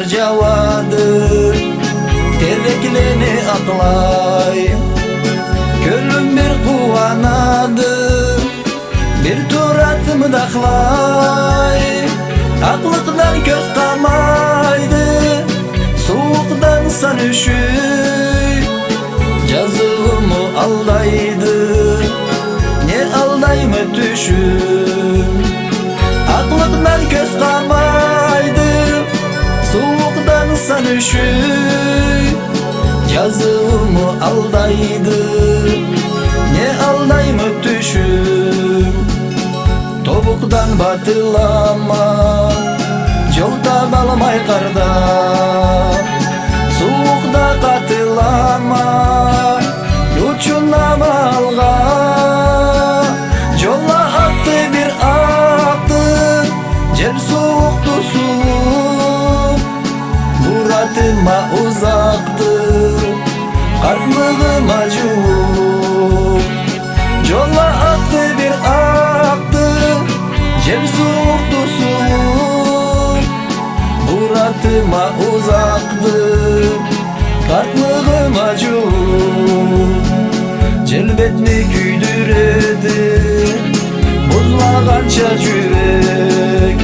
kar javadı, terekleni aklay. Gönlüm bir kuvanadı, bir turatımı daklay. Aklıktan göz kamaydı, soğuktan san üşüy. Yazılımı aldaydı, ne aldayma düşüm. Aklıktan göz kamaydı, soğuktan san üşüy. Yazılımı aldaydı, ne aldayma düşüm. Topuktan batılama, yolda balmay karda. Soğukta katılama, uçunlama alga. Yolla attı bir aktı, cel soğuktu soğuk. Muratıma uzaktı, kalbime acık. Yolla attı bir aktı, cel soğuktu soğuk. Muratıma uzaktı, kalbime acık. Celbetni güydüredi, buzlagança yürek.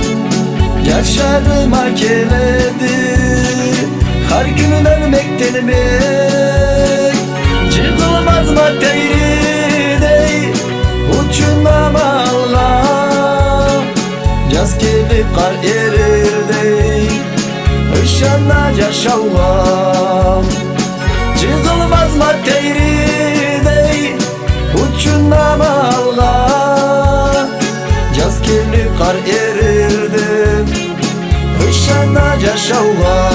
Yaşarıma keledi, her gününden beklenmek. Çıkılmaz mı teyridey, uçundan alga. Yaz gelip kar erirdey, ışanla yaşallam. Çıkılmaz mı teyridey, uçundan alga. Yaz gelip kar erirdi, ışanla yaşallam.